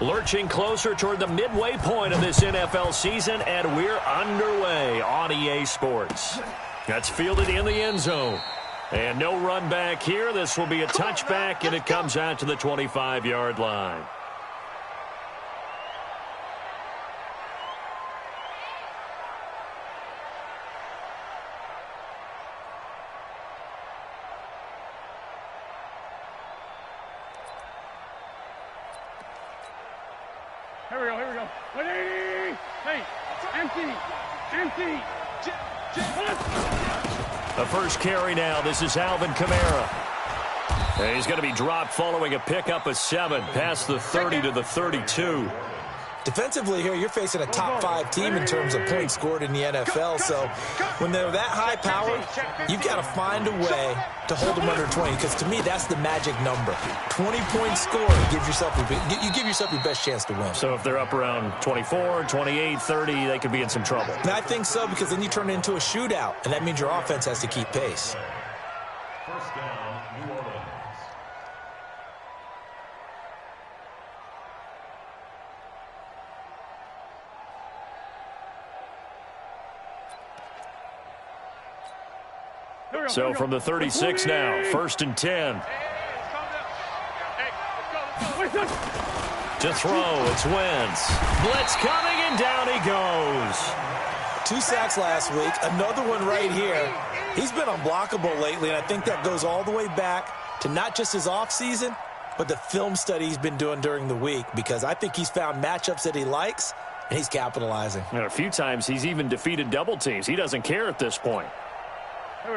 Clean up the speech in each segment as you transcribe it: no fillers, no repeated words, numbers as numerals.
Lurching closer toward the midway point of this NFL season, and we're underway on EA Sports. That's fielded in the end zone. And no run back here. This will be a touchback, and it comes out to the 25-yard line. Here we go. 180! Hey, empty! The first carry now. This is Alvin Kamara. And he's going to be dropped following a pickup of 7 past the 30 to the 32. Defensively here, you're facing a top-5 team in terms of points scored in the NFL. So when they're that high-powered, you've got to find a way to hold them under 20. Because to me, that's the magic number. 20 points scored, you give yourself your best chance to win. So if they're up around 24, 28, 30, they could be in some trouble. And I think so, because then you turn it into a shootout, and that means your offense has to keep pace. First down, New Orleans. So from the 36 now, 1st and 10. To throw, it's Wentz. Blitz coming, and down he goes. 2 sacks last week, another one right here. He's been unblockable lately, and I think that goes all the way back to not just his offseason, but the film study he's been doing during the week, because I think he's found matchups that he likes, and he's capitalizing. And a few times he's even defeated double teams. He doesn't care at this point.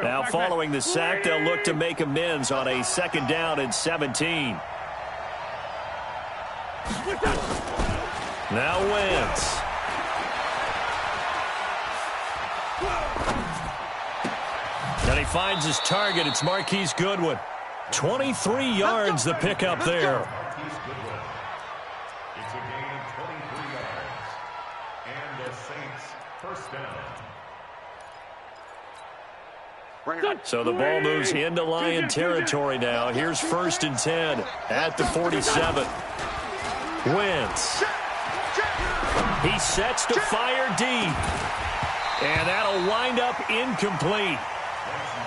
Now following the sack, they'll look to make amends on a 2nd down and 17. Now Wentz. And he finds his target. It's Marquise Goodwin. 23 yards the pickup there. It's a gain of 23 yards. And the Saints first down. So the ball moves into Lion territory now. Here's 1st and 10 at the 47. Wentz. He sets to fire deep. And that'll wind up incomplete.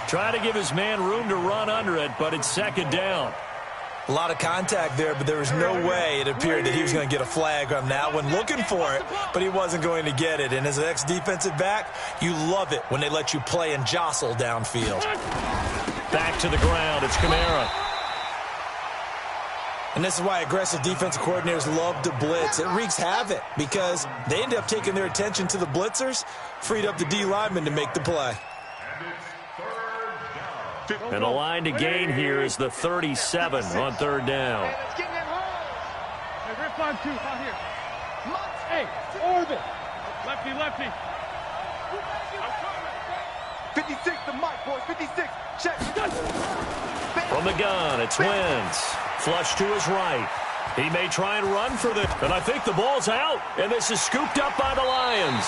Try to give his man room to run under it, but it's 2nd down. A lot of contact there, but there was no way it appeared that he was going to get a flag on that one. Looking for it, but he wasn't going to get it. And as an ex-defensive back, you love it when they let you play and jostle downfield. Back to the ground. It's Kamara. And this is why aggressive defensive coordinators love to blitz. It wreaks havoc because they end up taking their attention to the blitzers, freed up the D lineman to make the play. And the line to gain here is the 37 on 3rd down. Hey, rip on 2, out here. Hey, orbit. Lefty. 56, the mic, boys. 56, check. From the gun, it's Wentz. Flush to his right. He may try and run for this, and I think the ball's out, and this is scooped up by the Lions.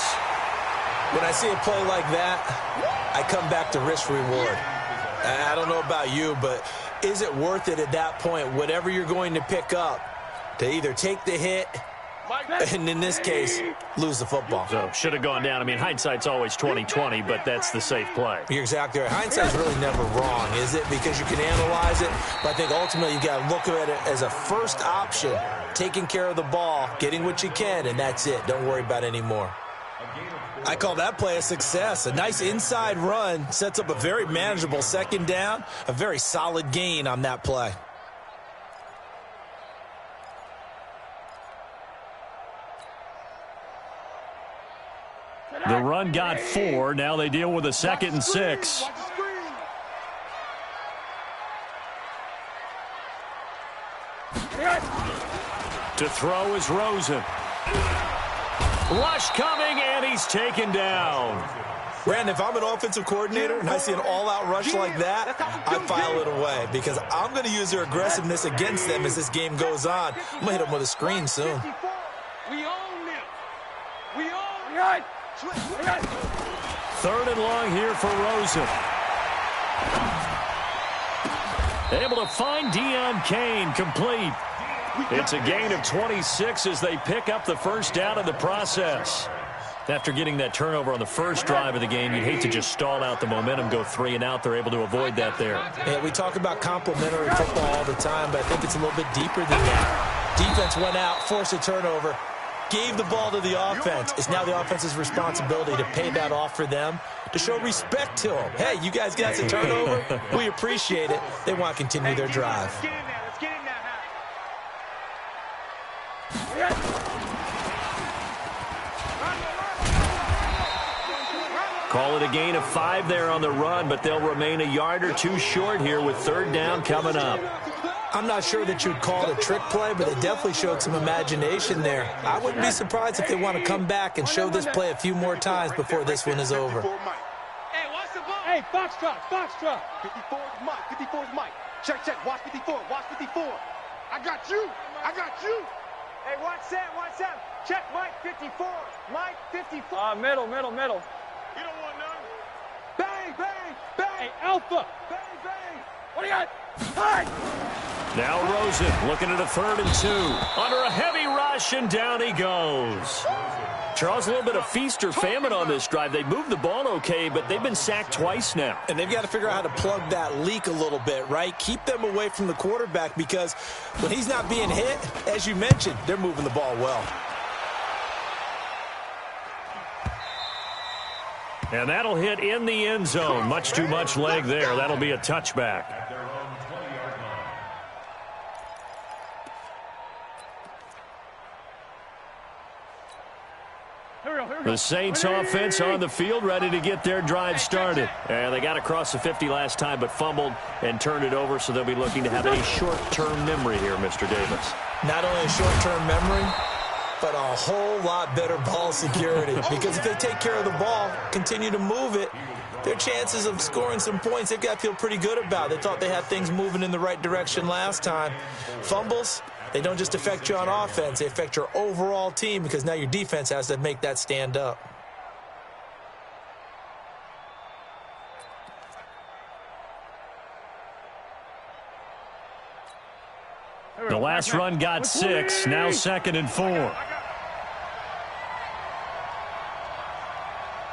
When I see a play like that, I come back to risk-reward. I don't know about you, but is it worth it at that point, whatever you're going to pick up, to either take the hit and, in this case, lose the football? So, should have gone down. I mean, hindsight's always 20/20, but that's the safe play. You're exactly right. Hindsight's really never wrong, is it? Because you can analyze it, but I think ultimately you got to look at it as a first option, taking care of the ball, getting what you can, and that's it. Don't worry about it anymore. I call that play a success. A nice inside run sets up a very manageable 2nd down, a very solid gain on that play. The run got 4. Now they deal with a 2nd and 6. To throw is Rosen. Rush coming, and he's taken down. Brandon, if I'm an offensive coordinator and I see an all-out rush like that, I file it away because I'm going to use their aggressiveness against them as this game goes on. I'm going to hit them with a screen soon. We own them. We own it. 3rd and long here for Rosen. Able to find Deion Kane, complete. It's a gain of 26 as they pick up the first down in the process. After getting that turnover on the first drive of the game, you'd hate to just stall out the momentum, go 3 and out. They're able to avoid that there. Yeah, we talk about complementary football all the time, but I think it's a little bit deeper than that. Defense went out, forced a turnover, gave the ball to the offense. It's now the offense's responsibility to pay that off for them, to show respect to them. Hey, you guys got the turnover. We appreciate it. They want to continue their drive. Let's get in there. Let's get in there. Call it a gain of 5 there on the run, but they'll remain a yard or 2 short here with third down coming up. I'm not sure that you'd call it a trick play, but they definitely showed some imagination there. I wouldn't be surprised if they want to come back and show this play a few more times before this one is over. Hey, watch the ball. Hey, Foxtrot, Foxtrot. 54 is Mike. 54 is Mike. Check, check. Watch 54. Watch 54. I got you. I got you. Hey, watch Sam. Watch Sam. Check Mike 54. Mike 54. Middle. You don't want none. Bang, bang, bang. Hey, Alpha. Bang, bang. What do you got? Hi. Now Rosen looking at a 3rd and 2. Under a heavy rush, and down he goes. Charles, a little bit of feast or famine on this drive. They moved the ball okay, but they've been sacked twice now. And they've got to figure out how to plug that leak a little bit, right? Keep them away from the quarterback, because when he's not being hit, as you mentioned, they're moving the ball well. And that'll hit in the end zone. Much too much leg there. That'll be a touchback. The Saints offense on the field, ready to get their drive started. And they got across the 50 last time, but fumbled and turned it over, so they'll be looking to have a short-term memory here, Mr. Davis. Not only a short-term memory, but a whole lot better ball security. Because if they take care of the ball, continue to move it, their chances of scoring some points, they've got to feel pretty good about. They thought they had things moving in the right direction last time. Fumbles, they don't just affect you on offense, they affect your overall team, because now your defense has to make that stand up. The last run got 6, now 2nd and 4.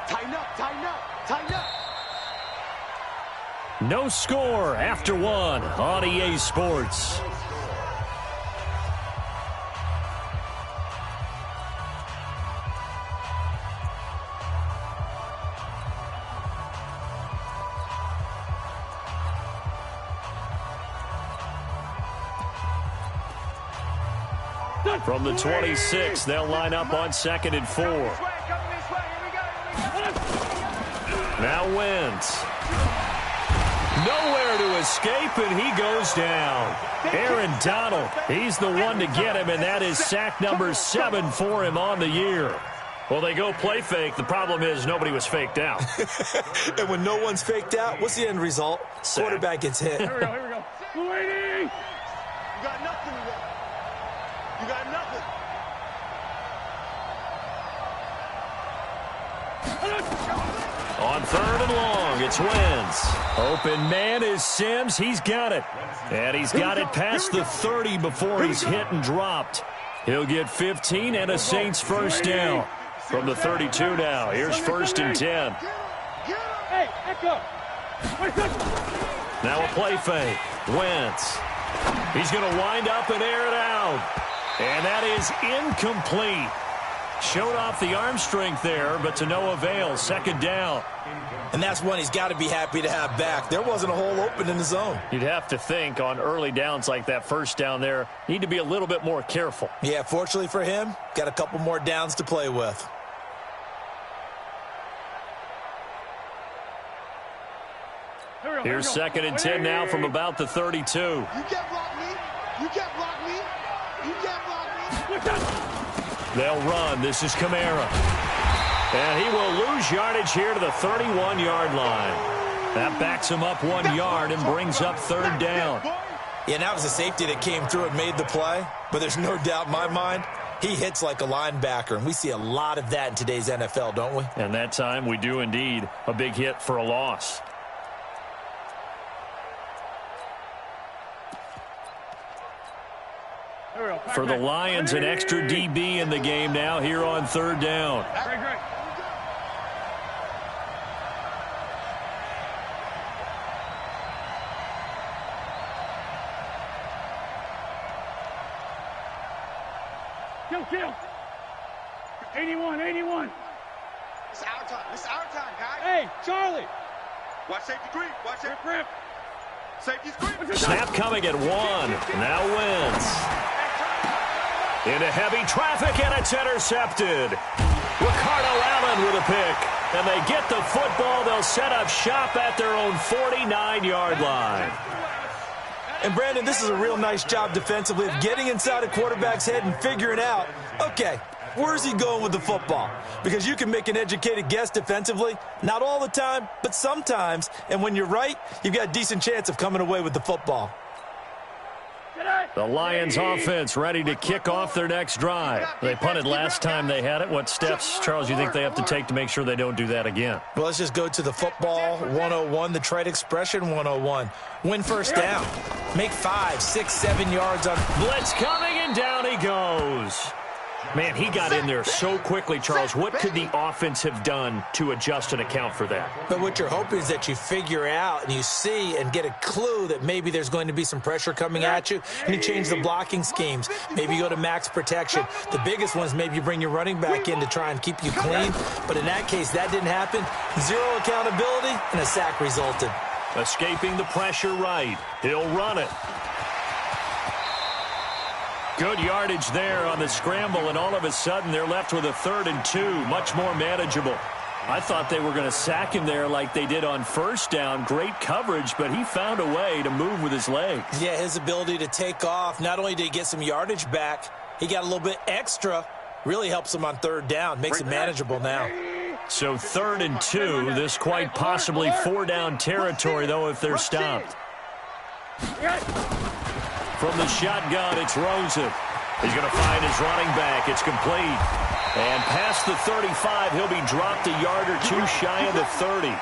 Tighten up, tighten up, tighten up. No score after 1 on EA Sports. From the 26, they'll line up on 2nd and 4. Now Wentz. Nowhere to escape, and he goes down. Aaron Donald, he's the one to get him, and that is sack number 7 for him on the year. Well, they go play fake. The problem is nobody was faked out. And when no one's faked out, what's the end result? Sack. Quarterback gets hit. Here we go. You got nothing today. You got nothing. On 3rd and long, it's Wentz. Open man is Sims. He's got it. And he's got it past the 30 before he's hit and dropped. He'll get 15 and a Saints first down. From the 32 now, here's 1st and 10. Hey, Echo. Now a play fake. Wentz. He's going to wind up and air it out. And that is incomplete. Showed off the arm strength there, but to no avail. 2nd down. And that's one he's got to be happy to have back. There wasn't a hole open in the zone. You'd have to think on early downs like that, first down there, need to be a little bit more careful. Yeah, fortunately for him, got a couple more downs to play with. Here's 2nd and 10 now from about the 32. You can't block me. You can't block me. You can't block me. They'll run. This is Kamara. And he will lose yardage here to the 31-yard line. That backs him up 1 yard and brings up 3rd down. Yeah, that was a safety that came through and made the play. But there's no doubt in my mind, he hits like a linebacker. And we see a lot of that in today's NFL, don't we? And that time we do indeed. A big hit for a loss. For the Lions, an extra DB in the game now here on third down. Great. Kill. 81. It's our time, guys. Hey, Charlie. Watch safety green. Watch safety green. Safety's green. Snap coming at 1. Now Wentz. Into heavy traffic, and it's intercepted. Ricardo Allen with a pick. And they get the football. They'll set up shop at their own 49-yard line. And, Brandon, this is a real nice job defensively of getting inside a quarterback's head and figuring out, okay, where's he going with the football? Because you can make an educated guess defensively, not all the time, but sometimes. And when you're right, you've got a decent chance of coming away with the football. The Lions offense ready to kick off their next drive. They punted last time they had it. What steps, Charles, you think they have to take to make sure they don't do that again? Well, let's just go to the football 101, the trade expression 101. Win first down. Make 5, 6, 7 yards on. Blitz coming, and down he goes. Man, he got in there so quickly, Charles. What could the offense have done to adjust and account for that? But what you're hoping is that you figure out and you see and get a clue that maybe there's going to be some pressure coming at you, and you change the blocking schemes. Maybe you go to max protection. The biggest one is maybe you bring your running back in to try and keep you clean. But in that case, that didn't happen. 0 accountability, and a sack resulted. Escaping the pressure right. He'll run it. Good yardage there on the scramble, and all of a sudden they're left with a 3rd and 2, much more manageable. I thought they were going to sack him there like they did on first down. Great coverage, but he found a way to move with his legs. Yeah, his ability to take off, not only did he get some yardage back, he got a little bit extra. Really helps him on 3rd down, makes it manageable now. So 3rd and 2, this quite possibly 4-down territory, though, if they're stopped. From the shotgun, it's Rosen. He's going to find his running back. It's complete. And past the 35, he'll be dropped a yard or 2 shy of the 30.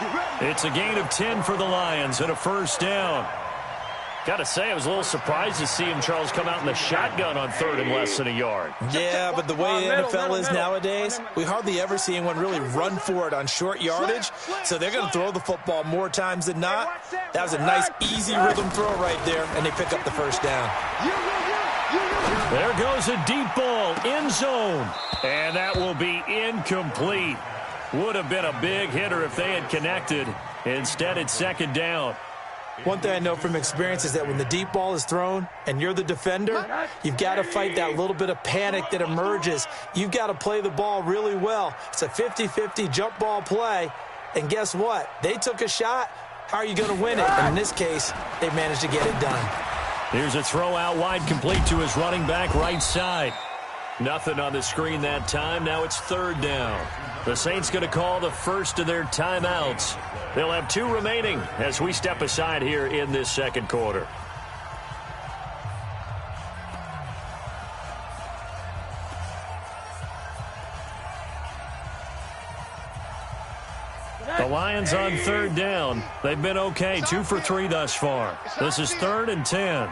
It's a gain of 10 for the Lions and a first down. Got to say, I was a little surprised to see him, Charles, come out in the shotgun on 3rd and less than a yard. Yeah, but the way the NFL is nowadays, we hardly ever see anyone really run for it on short yardage. So they're going to throw the football more times than not. That was a nice, easy rhythm throw right there, and they pick up the first down. There goes a deep ball, end zone. And that will be incomplete. Would have been a big hitter if they had connected. Instead, it's 2nd down. One thing I know from experience is that when the deep ball is thrown and you're the defender, you've got to fight that little bit of panic that emerges. You've got to play the ball really well. It's a 50-50 jump ball play. And guess what? They took a shot. How are you going to win it? And in this case, they managed to get it done. Here's a throw out wide, complete to his running back right side. Nothing on the screen that time. Now it's 3rd down. The Saints going to call the first of their timeouts. They'll have 2 remaining as we step aside here in this 2nd quarter. The Lions on 3rd down. They've been okay, 2 for 3 thus far. This is 3rd and 10.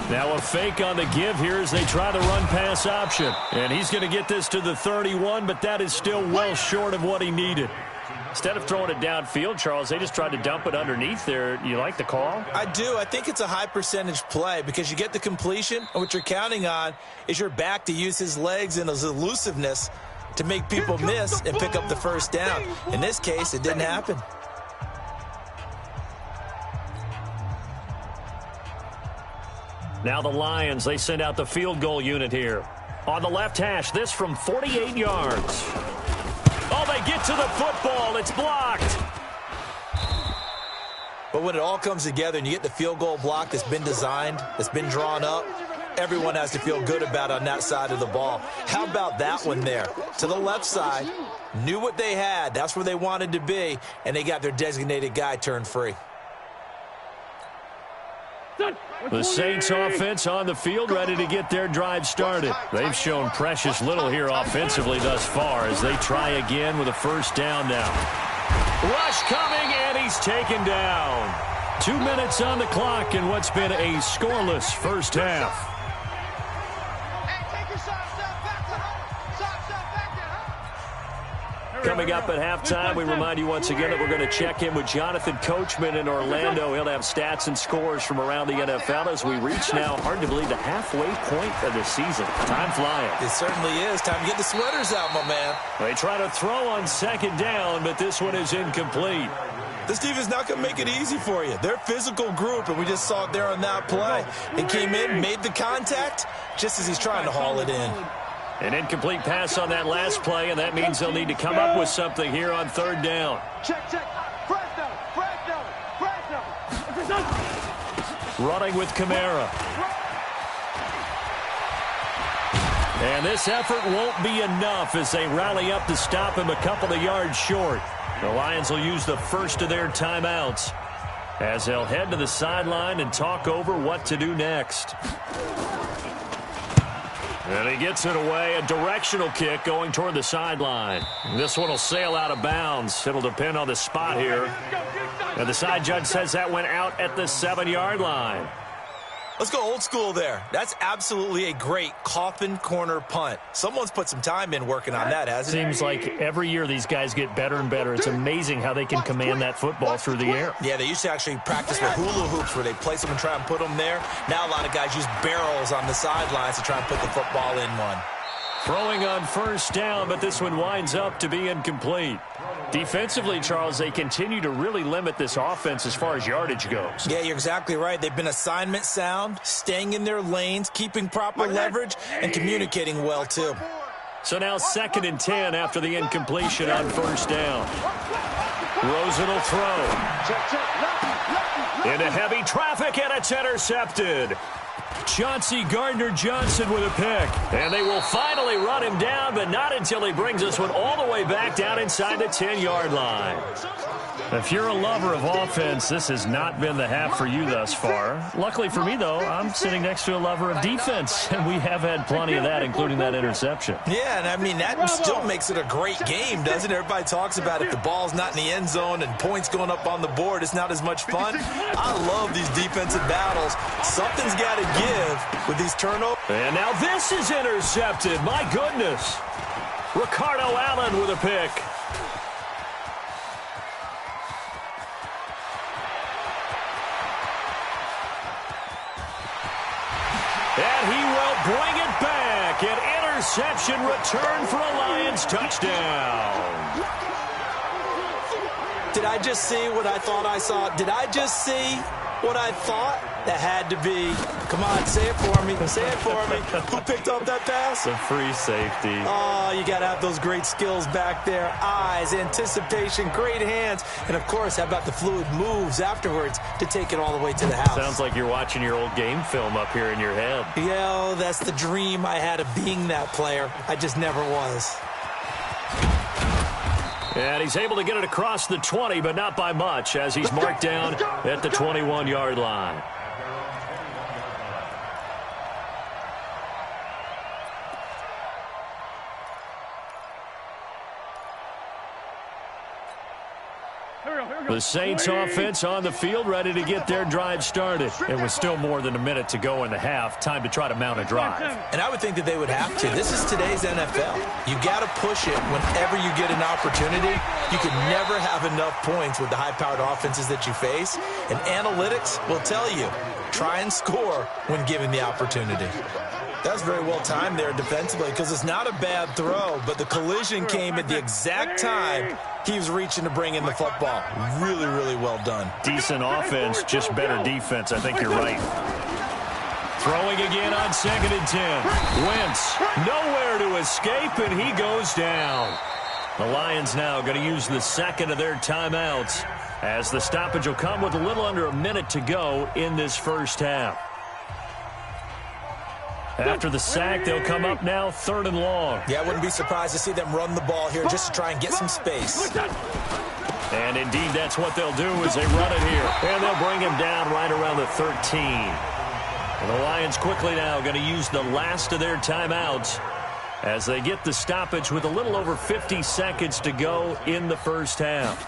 Now a fake on the give here as they try the run-pass option. And he's going to get this to the 31, but that is still well short of what he needed. Instead of throwing it downfield, Charles, they just tried to dump it underneath there. You like the call? I do. I think it's a high-percentage play because you get the completion, and what you're counting on is your back to use his legs and his elusiveness to make people miss and pick up the first down. In this case, it didn't happen. Now the Lions, they send out the field goal unit here. On the left hash, this from 48 yards. Oh, they get to the football. It's blocked. But when it all comes together and you get the field goal block that's been designed, that's been drawn up, everyone has to feel good about on that side of the ball. How about that one there? To the left side, knew what they had. That's where they wanted to be, and they got their designated guy turned free. The Saints offense on the field, ready to get their drive started. They've shown precious little here offensively thus far as they try again with a first down now. Rush coming, and he's taken down. 2 minutes on the clock in what's been a scoreless first half. Coming up at halftime, we remind you once again that we're going to check in with Jonathan Coachman in Orlando. He'll have stats and scores from around the NFL as we reach now, hard to believe, the halfway point of the season. Time flying. It certainly is. Time to get the sweaters out, my man. They try to throw on second down, but this one is incomplete. This team is not going to make it easy for you. They're a physical group, and we just saw it there on that play. He came in, made the contact, just as he's trying to haul it in. An incomplete pass on that last play, and that means they'll need to come up with something here on third down. Check. Fresno. Running with Kamara. And this effort won't be enough as they rally up to stop him a couple of yards short. The Lions will use the first of their timeouts as they'll head to the sideline and talk over what to do next. And he gets it away, a directional kick going toward the sideline. This one will sail out of bounds. It'll depend on the spot here. And the side judge says that went out at the 7-yard line. Let's go old school there. That's absolutely a great coffin corner punt. Someone's put some time in working on that, hasn't it? Seems like every year these guys get better and better. It's amazing how they can command that football through the air. Yeah, they used to actually practice with hula hoops where they place them and try and put them there. Now a lot of guys use barrels on the sidelines to try and put the football in one. Throwing on first down, but this one winds up to be incomplete. Defensively, Charles, they continue to really limit this offense as far as yardage goes. Yeah, you're exactly right. They've been assignment sound, staying in their lanes, keeping proper leverage, and communicating well, too. So now 2nd and 10 after the incompletion on first down. Rosen will throw. Into heavy traffic, and it's intercepted. Chauncey Gardner-Johnson with a pick. And they will finally run him down, but not until he brings this one all the way back down inside the 10-yard line. If you're a lover of offense, this has not been the half for you thus far. Luckily for me, though, I'm sitting next to a lover of defense, and we have had plenty of that, including that interception. Yeah, and I mean, that still makes it a great game, doesn't it? Everybody talks about if the ball's not in the end zone and points going up on the board, it's not as much fun. I love these defensive battles. Something's got to give with these turnovers. And now this is intercepted. My goodness. Ricardo Allen with a pick. And he will bring it back. An interception return for a Lions touchdown. Did I just see what I thought I saw? Did I just see what I thought? That had to be. Come on, say it for me. Say it for me. Who picked up that pass? The free safety. Oh, you got to have those great skills back there. Eyes, anticipation, great hands. And, of course, how about the fluid moves afterwards to take it all the way to the house? Sounds like you're watching your old game film up here in your head. Yeah, that's the dream I had of being that player. I just never was. And he's able to get it across the 20, but not by much, as he's marked down at the 21-yard line. The Saints offense on the field, ready to get their drive started. It was still more than a minute to go in the half. Time to try to mount a drive. And I would think that they would have to. This is today's NFL. You got to push it whenever you get an opportunity. You can never have enough points with the high-powered offenses that you face. And analytics will tell you, try and score when given the opportunity. That's very well timed there defensively because it's not a bad throw, but the collision came at the exact time he was reaching to bring in the football. Really, really well done. Decent offense, just better defense. I think you're right. Throwing again on 2nd and 10. Wentz, nowhere to escape, and he goes down. The Lions now going to use the second of their timeouts as the stoppage will come with a little under a minute to go in this first half. After the sack, they'll come up now 3rd and long. Yeah, I wouldn't be surprised to see them run the ball here just to try and get some space. And indeed, that's what they'll do is they run it here. And they'll bring him down right around the 13. And the Lions quickly now going to use the last of their timeouts as they get the stoppage with a little over 50 seconds to go in the first half.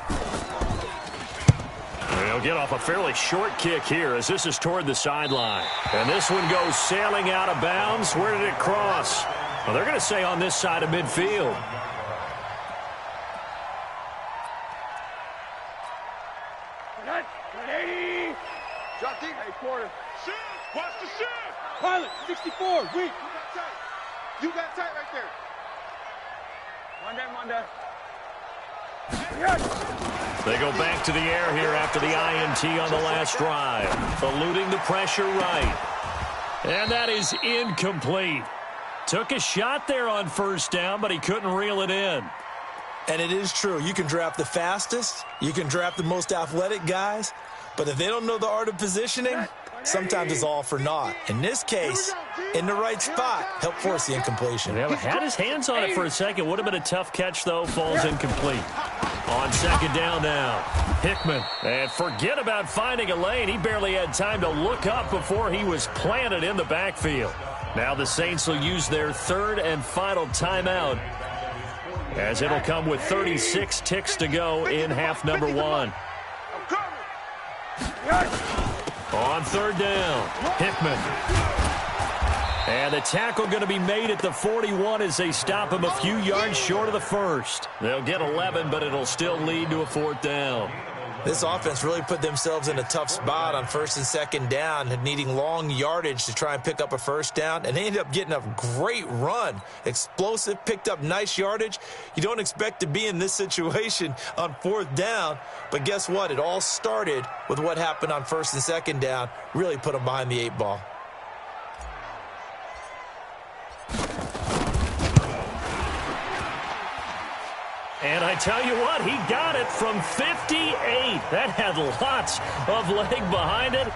They'll They'll get off a fairly short kick here as this is toward the sideline. And this one goes sailing out of bounds. Where did it cross? Well, they're going to say on this side of midfield. Drop deep. Hey, quarter. Shift. Watch the shift. Pilot, 64. Weak. You got tight right there. One day. They go back to the air here after the INT on the last drive. Eluding the pressure right. And that is incomplete. Took a shot there on first down, but he couldn't reel it in. And it is true. You can draft the fastest. You can draft the most athletic guys. But if they don't know the art of positioning, sometimes it's all for naught. In this case, in the right spot, helped force the incompletion. Yeah, had his hands on it for a second. Would have been a tough catch, though. Falls incomplete. On second down now, Hickman. And forget about finding a lane. He barely had time to look up before he was planted in the backfield. Now the Saints will use their third and final timeout, as it'll come with 36 ticks to go in half number one. On third down, Hickman. And the tackle going to be made at the 41 as they stop him a few yards short of the first. They'll get 11, but it'll still lead to a fourth down. This offense really put themselves in a tough spot on first and second down, needing long yardage to try and pick up a first down, and they ended up getting a great run. Explosive, picked up nice yardage. You don't expect to be in this situation on fourth down, but guess what? It all started with what happened on first and second down. Really put them behind the eight ball. And I tell you what, he got it from 58. That had lots of leg behind it.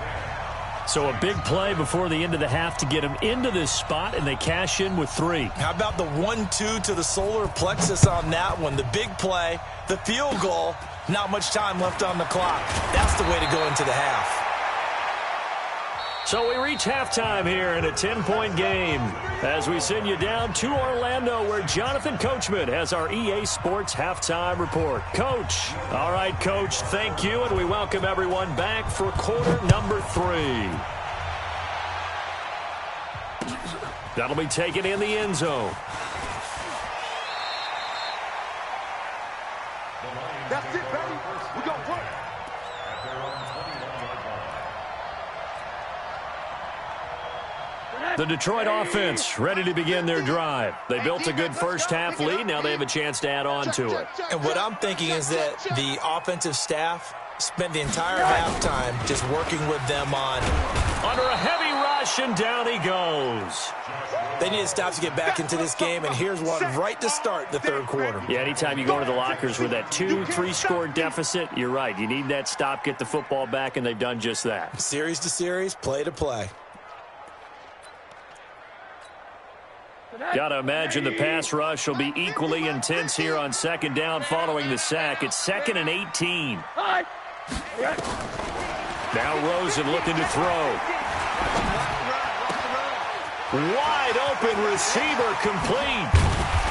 So a big play before the end of the half to get him into this spot, and they cash in with 3. How about the 1-2 to the solar plexus on that one? The big play, the field goal, not much time left on the clock. That's the way to go into the half. So we reach halftime here in a 10-point game as we send you down to Orlando, where Jonathan Coachman has our EA Sports halftime report. Coach. All right, Coach, thank you, and we welcome everyone back for quarter number 3. That'll be taken in the end zone. That's it, baby. We gonna work. The Detroit offense ready to begin their drive. They built a good first-half lead. Now they have a chance to add on to it. And what I'm thinking is that the offensive staff spent the entire halftime just working with them on. Under a heavy rush, and down he goes. They need to stop to get back into this game, and here's one right to start the third quarter. Yeah, anytime you go to the lockers with that 2-3 score deficit, you're right. You need that stop, get the football back, and they've done just that. Series to series, play to play. Got to imagine the pass rush will be equally intense here on second down following the sack. It's 2nd and 18. Now Rosen looking to throw. Wide open receiver complete.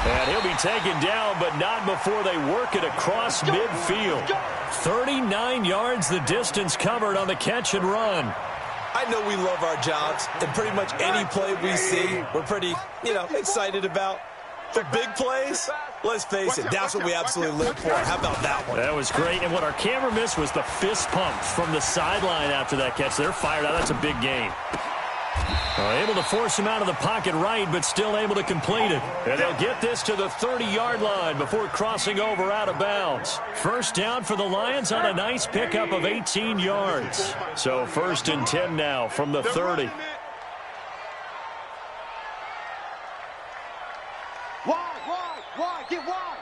And he'll be taken down, but not before they work it across midfield. 39 yards the distance covered on the catch and run. I know we love our jobs, and pretty much any play we see, we're pretty, excited about. The big plays, let's face it, that's what we absolutely live for. How about that one? That was great, and what our camera missed was the fist pump from the sideline after that catch. They're fired out. That's a big game. Able to force him out of the pocket right, but still able to complete it. And they'll get this to the 30-yard line before crossing over out of bounds. First down for the Lions on a nice pickup of 18 yards. So 1st and 10 now from the 30. Wide, get wide.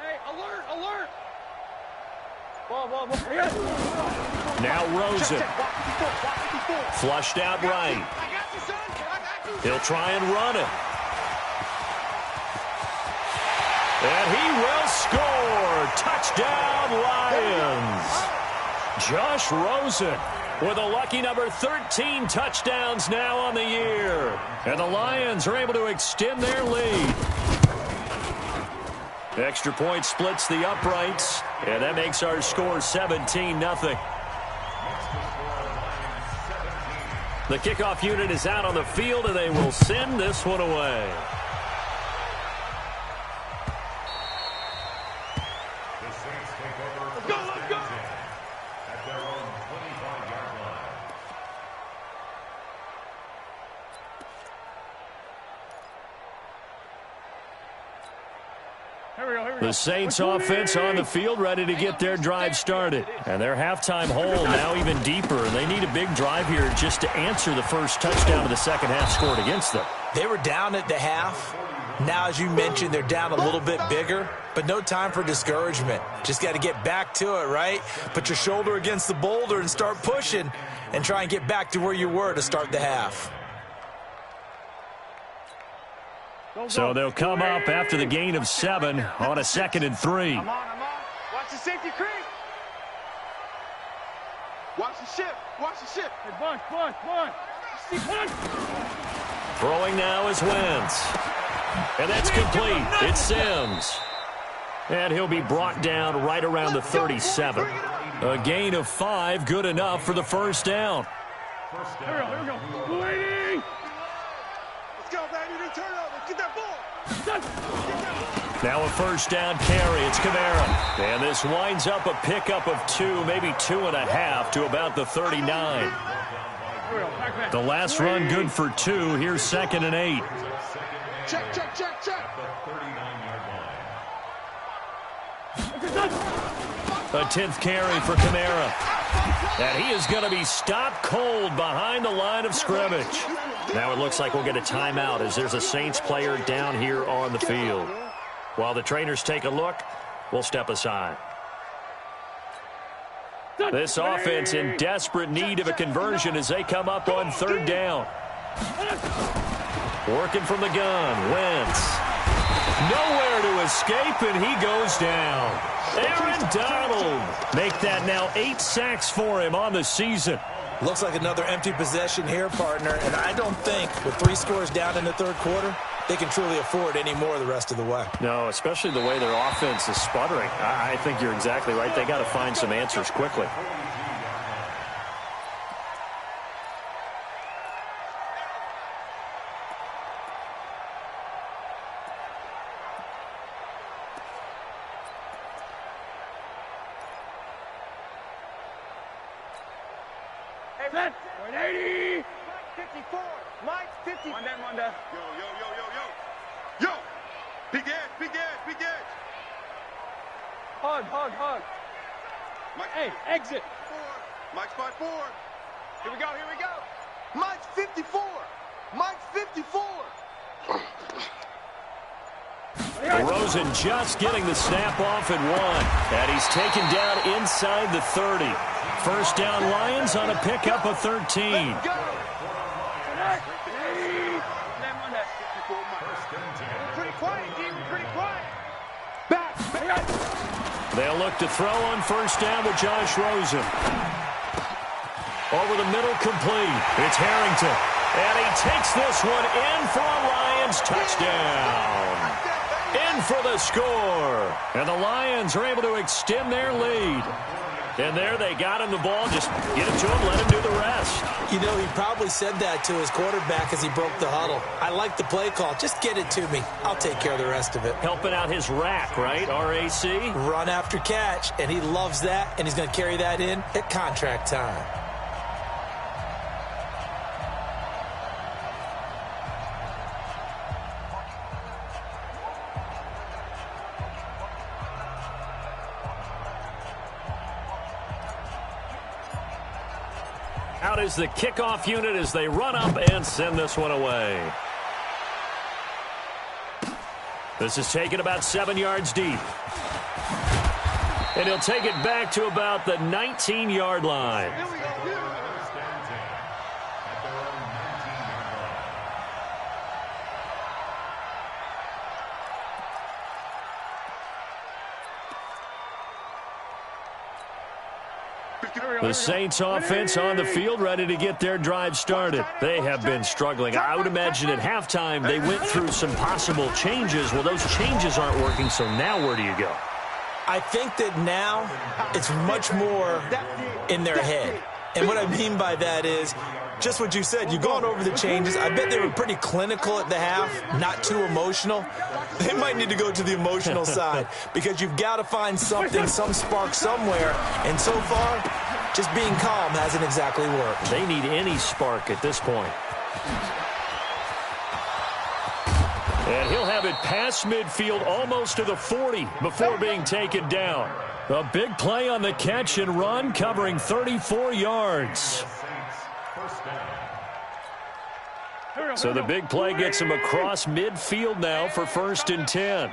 Hey, alert. Ball. Now Rosen. Flushed out right. He'll try and run it. And he will score. Touchdown, Lions. Josh Rosen with a lucky number 13 touchdowns now on the year. And the Lions are able to extend their lead. Extra point splits the uprights, and that makes our score 17-0. The kickoff unit is out on the field, and they will send this one away. The Saints take over first and 10 at their own 25-yard line. The Saints offense on the field, ready to get their drive started. And their halftime hole now even deeper, and they need a big drive here just to answer the first touchdown of the second half scored against them. They were down at the half. Now, as you mentioned, they're down a little bit bigger, but no time for discouragement. Just got to get back to it, right? Put your shoulder against the boulder and start pushing and try and get back to where you were to start the half. So they'll come up after the gain of 7 on a 2nd and 3. I'm on. Watch the safety creep. Watch the shift. Watch the shift. Hey, bunch. Throwing now is Wentz. And that's complete. It's Sims. And he'll be brought down right around the 37. A gain of 5, good enough for the first down. Here we go. Waiting. Let's go, baby. They turn over. Get that ball. Now a first down carry. It's Kamara. And this winds up a pickup of 2, maybe 2.5 to about the 39. The last run good for 2. Here's 2nd and 8. Check. A 10th carry for Kamara. And he is going to be stopped cold behind the line of scrimmage. Now it looks like we'll get a timeout as there's a Saints player down here on the field. While the trainers take a look, we'll step aside. This offense in desperate need of a conversion as they come up on 3rd down. Working from the gun, Wentz. Nowhere to escape, and he goes down. Aaron Donald. Make that now 8 sacks for him on the season. Looks like another empty possession here, partner, and I don't think with 3 scores down in the 3rd quarter, they can truly afford any more the rest of the way. No, especially the way their offense is sputtering. I think you're exactly right. They got to find some answers quickly. Set. 180. 54. Mike 50. One down. Yo. Big edge. Hug. Mike, Hey, exit. Mike spot 4. Here we go. Mike 54. Rosen just getting the snap off at 1. And he's taken down inside the 30. First down Lions on a pickup of 13. Pretty quiet, D. We're pretty quiet. Back. They'll look to throw on first down with Josh Rosen. Over the middle, complete. It's Harrington. And he takes this one in for a Lions touchdown. In for the score. And the Lions are able to extend their lead. And there they got him the ball. Just get it to him, let him do the rest. You know, he probably said that to his quarterback as he broke the huddle. I like the play call. Just get it to me. I'll take care of the rest of it. Helping out his rack, right? RAC. Run after catch, and he loves that, and he's going to carry that in at contract time. Out is the kickoff unit as they run up and send this one away. This is taken about 7 yards deep. And he'll take it back to about the 19-yard line. The Saints offense on the field, ready to get their drive started. They have been struggling. I would imagine at halftime they went through some possible changes. Well, those changes aren't working, so now where do you go? I think that now it's much more in their head. And what I mean by that is just what you said. You've gone over the changes. I bet they were pretty clinical at the half, not too emotional. They might need to go to the emotional side because you've got to find something, some spark somewhere. And so far, just being calm hasn't exactly worked. They need any spark at this point. And he'll have it past midfield almost to the 40 before being taken down. A big play on the catch and run, covering 34 yards. So the big play gets him across midfield now for 1st and 10.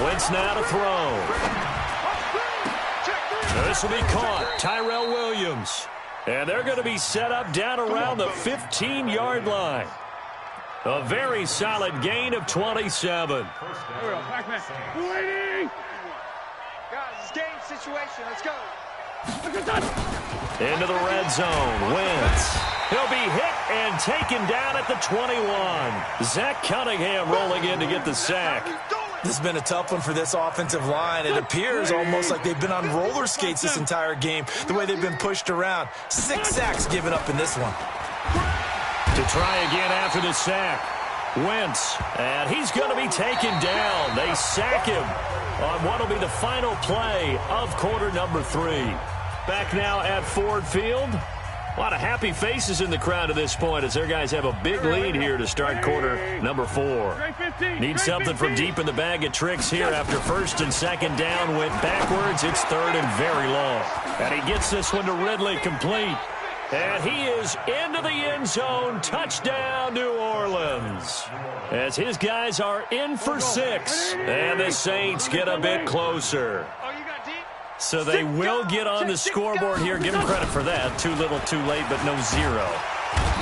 Wentz now to throw. This will be caught. Tyrell Williams. And they're going to be set up down around the 15-yard line. A very solid gain of 27. Waiting. Guys, it's game situation. Let's go. Into the red zone. Wentz. He'll be hit and taken down at the 21. Zach Cunningham rolling in to get the sack. This has been a tough one for this offensive line. It appears almost like they've been on roller skates this entire game, the way they've been pushed around. 6 sacks given up in this one. To try again after the sack. Wentz, and he's going to be taken down. They sack him on what will be the final play of quarter number 3. Back now at Ford Field. A lot of happy faces in the crowd at this point as their guys have a big lead here to start quarter number 4. Need something from deep in the bag of tricks here after 1st and 2nd down went backwards. It's 3rd and very long. And he gets this one to Ridley complete. And he is into the end zone. Touchdown, New Orleans. As his guys are in for 6. And the Saints get a bit closer. So they will get on the scoreboard here. Give them credit for that. Too little, too late, but no 0.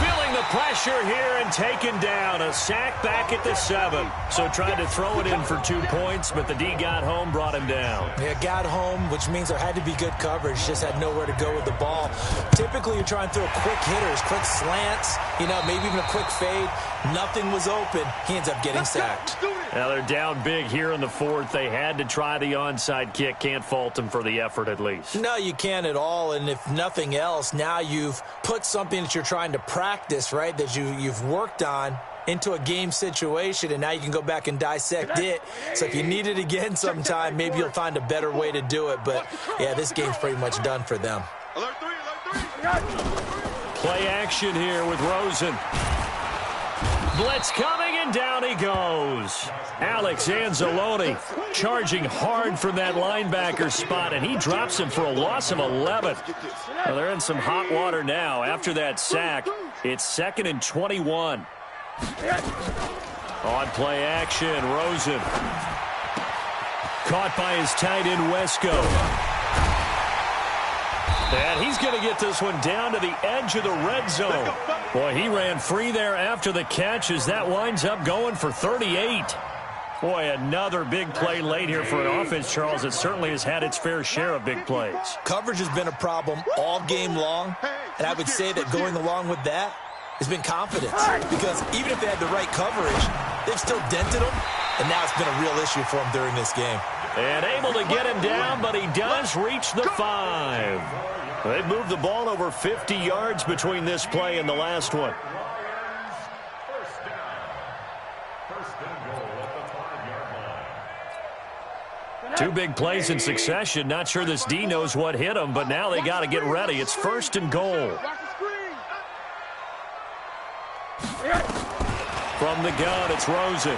Feeling the pressure here and taken down. A sack back at the 7. So tried to throw it in for 2 points, but the D got home, brought him down. Yeah, got home, which means there had to be good coverage. Just had nowhere to go with the ball. Typically, you're trying to throw quick hitters, quick slants, maybe even a quick fade. Nothing was open. He ends up getting sacked. Now they're down big here in the 4th. They had to try the onside kick. Can't fault them for the effort at least. No, you can't at all. And if nothing else, now you've put something that you're trying to practice, right, that you've worked on into a game situation, and now you can go back and dissect it. So if you need it again sometime, maybe you'll find a better way to do it. But, yeah, this game's pretty much done for them. Play action here with Rosen. Blitz coming, and down he goes. Alex Anzalone charging hard from that linebacker spot, and he drops him for a loss of 11. Well, they're in some hot water now. After that sack, it's 2nd and 21. On play action, Rosen. Caught by his tight end, Wesco. And he's going to get this one down to the edge of the red zone. Boy, he ran free there after the catch as that winds up going for 38. Boy, another big play late here for an offense, Charles, that certainly has had its fair share of big plays. Coverage has been a problem all game long, and I would say that going along with that has been confidence. Because even if they had the right coverage, they've still dented them, and now it's been a real issue for them during this game. And able to get him down, but he does reach the 5. They've moved the ball over 50 yards between this play and the last one. First and goal at the 5-yard line. 2 big plays in succession. Not sure this D knows what hit him, but now they got to get ready. It's 1st and goal. From the gun, it's Rosen.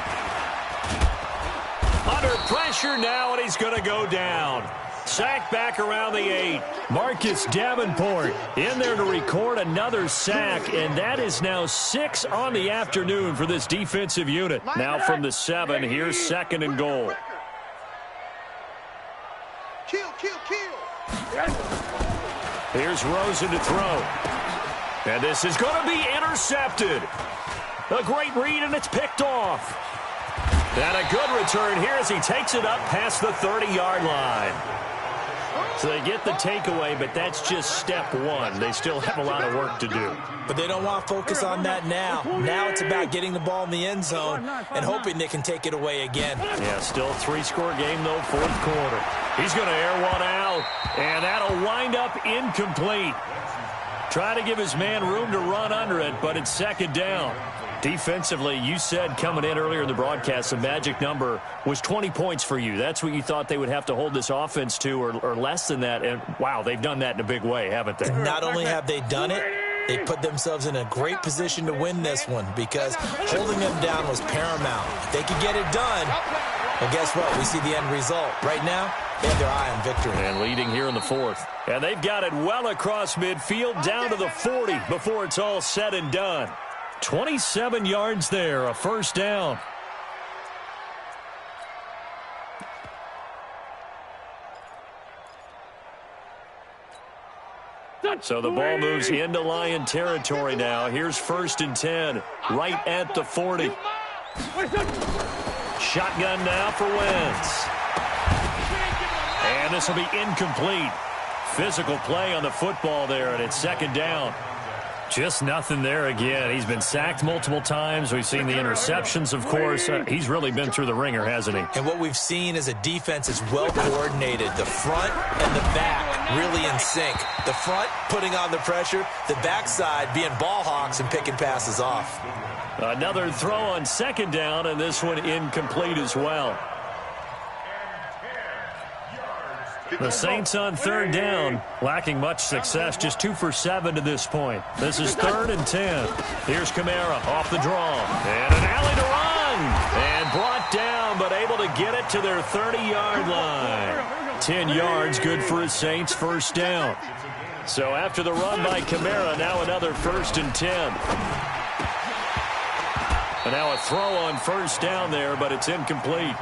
Under pressure now, and he's going to go down. Sack back around the 8. Marcus Davenport in there to record another sack, and that is now 6 on the afternoon for this defensive unit. Now from the 7, here's 2nd and goal. Kill. Here's Rosen to throw. And this is going to be intercepted. A great read, and it's picked off. And a good return here as he takes it up past the 30-yard line. So they get the takeaway, but that's just step one. They still have a lot of work to do. But they don't want to focus on that now. Now it's about getting the ball in the end zone and hoping they can take it away again. Yeah, still a 3-score game, though, fourth quarter. He's going to air one out, and that'll wind up incomplete. Try to give his man room to run under it, but it's second down. Defensively, you said coming in earlier in the broadcast, the magic number was 20 points for you. That's what you thought they would have to hold this offense to, or less than that. And, wow, they've done that in a big way, haven't they? Not only have they done it, they put themselves in a great position to win this one because holding them down was paramount. If they could get it done, well, guess what? We see the end result. Right now, they have their eye on victory. And leading here in the fourth. And they've got it well across midfield down to the 40 before it's all said and done. 27 yards there, a first down. So the ball moves into Lion territory now. Here's 1st and 10, right at the 40. Shotgun now for Wentz. And this will be incomplete. Physical play on the football there, and it's second down. Just nothing there again. He's been sacked multiple times. We've seen the interceptions, of course. He's really been through the ringer, hasn't he? And what we've seen is a defense is well coordinated. The front and the back really in sync. The front putting on the pressure. The backside being ball hawks and picking passes off. Another throw on second down, and this one incomplete as well. The Saints on third down, lacking much success, just 2 for 7 to this point. This is 3rd and 10. Here's Kamara off the draw. And an alley to run. And brought down, but able to get it to their 30-yard line. 10 yards, good for his Saints, first down. So after the run by Kamara, now another 1st and 10. And now a throw on first down there, but it's incomplete.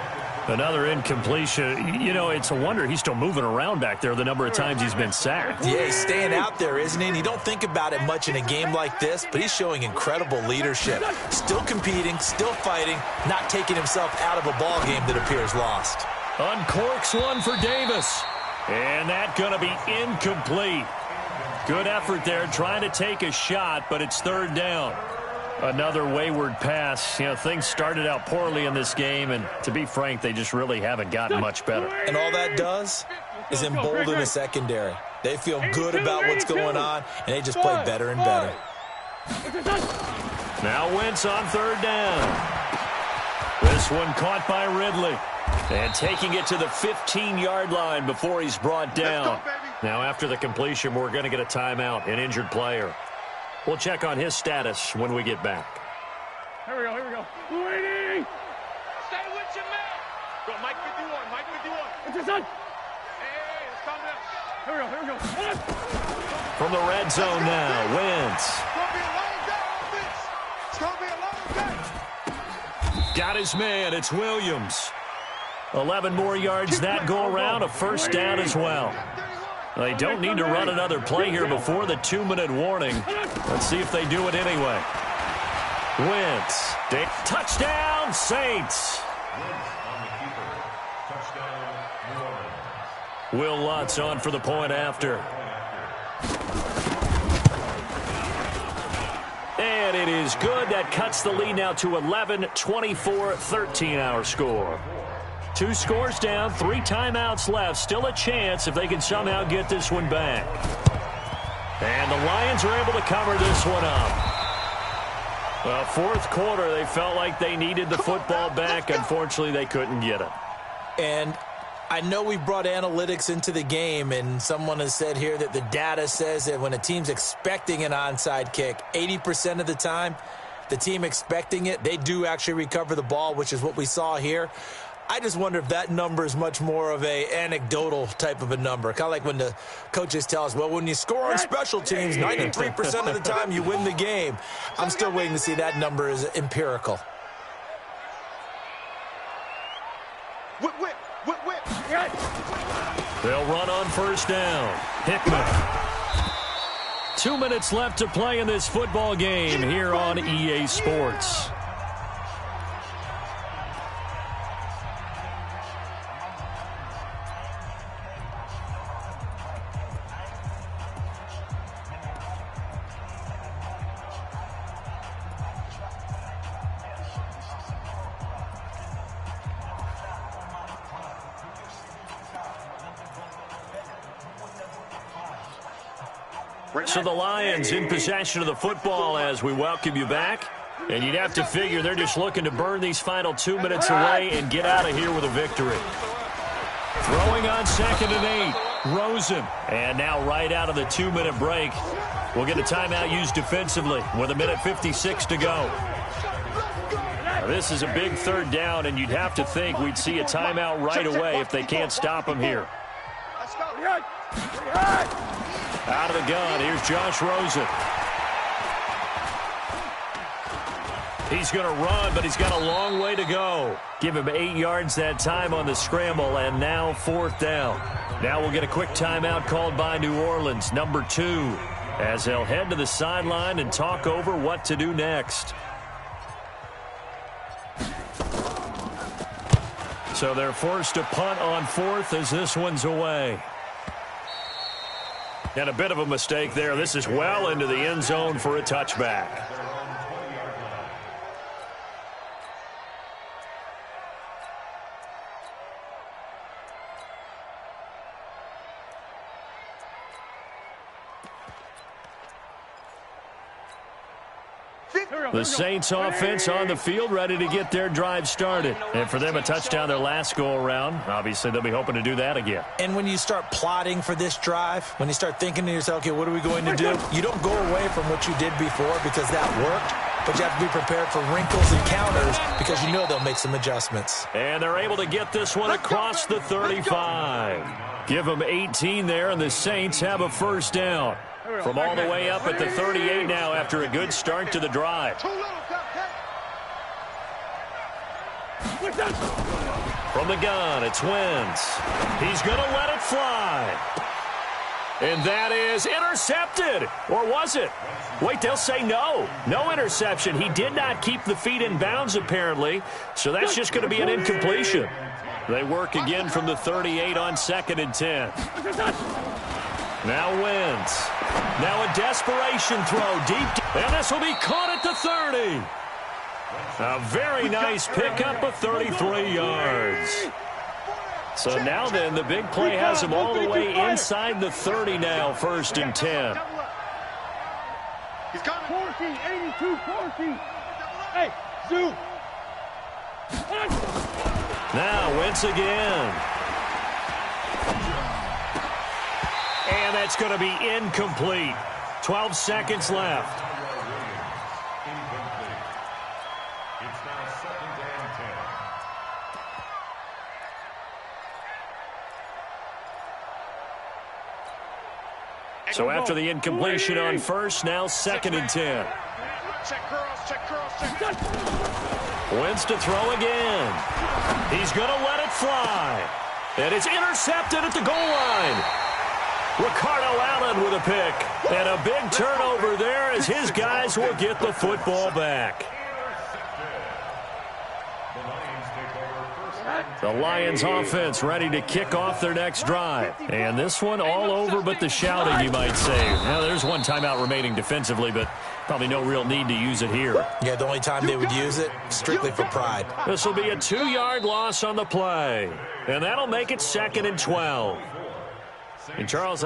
Another incompletion. You know, it's a wonder he's still moving around back there the number of times he's been sacked. Yeah, he's staying out there, isn't he? And you don't think about it much in a game like this, but he's showing incredible leadership. Still competing, still fighting, not taking himself out of a ball game that appears lost. Uncorks one for Davis. And that's going to be incomplete. Good effort there, trying to take a shot, but it's third down. Another wayward pass. You know, things started out poorly in this game, and to be frank, they just really haven't gotten much better. And all that does is embolden the secondary. They feel good about what's going on, and they just play better and better. Now Wentz on third down. This one caught by Ridley. And taking it to the 15-yard line before he's brought down. Now after the completion, we're going to get a timeout, an injured player. We'll check on his status when we get back. Here we go, here we go. Waiting! Stay with your man! Go, Mike 51, Mike 51. What's your son? Hey, let's calm down. Here we go, here we go. From the red zone now, Wentz. It's going to be a long day, offense. It's going to be a long day. Got his man, it's Williams. 11 more yards that go around, a first down as well. They don't need to run another play here before the 2-minute warning. Let's see if they do it anyway. Wentz. Touchdown, Saints. Will Lutz on for the point after. And it is good. That cuts the lead now to 11, 24, 13 our score. 2 scores down, 3 timeouts left. Still a chance if they can somehow get this one back. And the Lions are able to cover this one up. Well, fourth quarter, they felt like they needed the football back. Unfortunately, they couldn't get it. And I know we brought analytics into the game, and someone has said here that the data says that when a team's expecting an onside kick, 80% of the time, the team expecting it, they do actually recover the ball, which is what we saw here. I just wonder if that number is much more of a anecdotal type of a number. Kind of like when the coaches tell us, well, when you score on special teams, 93% of the time you win the game. I'm still waiting to see that number is empirical. Whip, whip, whip, whip. They'll run on first down. Hickman. 2 minutes left to play in this football game here on EA Sports. So the Lions in possession of the football as we welcome you back. And you'd have to figure they're just looking to burn these final 2 minutes away and get out of here with a victory. Throwing on 2nd and 8, Rosen. And now right out of the 2-minute break, we'll get a timeout used defensively with 1:56 to go. Now, this is a big 3rd down, and you'd have to think we'd see a timeout right away if they can't stop him here. Out of the gun, here's Josh Rosen. He's going to run, but he's got a long way to go. Give him 8 yards that time on the scramble, and now 4th down. Now we'll get a quick timeout called by New Orleans, number 2, as they'll head to the sideline and talk over what to do next. So they're forced to punt on 4th as this one's away. And a bit of a mistake there. This is well into the end zone for a touchback. The Saints offense on the field ready to get their drive started. And for them, a touchdown their last go-around. Obviously, they'll be hoping to do that again. And when you start plotting for this drive, when you start thinking to yourself, okay, what are we going to do? You don't go away from what you did before because that worked. But you have to be prepared for wrinkles and counters because you know they'll make some adjustments. And they're able to get this one across the 35. Give them 18 there, and the Saints have a 1st down. From all the way up at the 38 now after a good start to the drive. From the gun, it's Wentz. He's going to let it fly. And that is intercepted. Or was it? Wait, they'll say no. No interception. He did not keep the feet in bounds, apparently. So that's just going to be an incompletion. They work again from the 38 on 2nd and 10. Now Wentz. Now a desperation throw deep. And this will be caught at the 30. A very nice pickup of 33 yards. So now then, the big play has him all the way inside the 30 now, 1st and 10. He's got 14, 82, 14. Hey, zoom. Now Wentz again. And that's going to be incomplete. 12 seconds left. It's now 2nd and 10. So after the incompletion on 1st, now 2nd and 10. Check curls, check curls, check. Wentz to throw again. He's going to let it fly. And it's intercepted at the goal line. Ricardo Allen with a pick. And a big turnover there as his guys will get the football back. The Lions offense ready to kick off their next drive. And this one all over but the shouting, you might say. Now, there's one timeout remaining defensively, but probably no real need to use it here. Yeah, the only time they would use it, strictly for pride. This will be a 2-yard loss on the play. And that'll make it 2nd and 12. And Charles,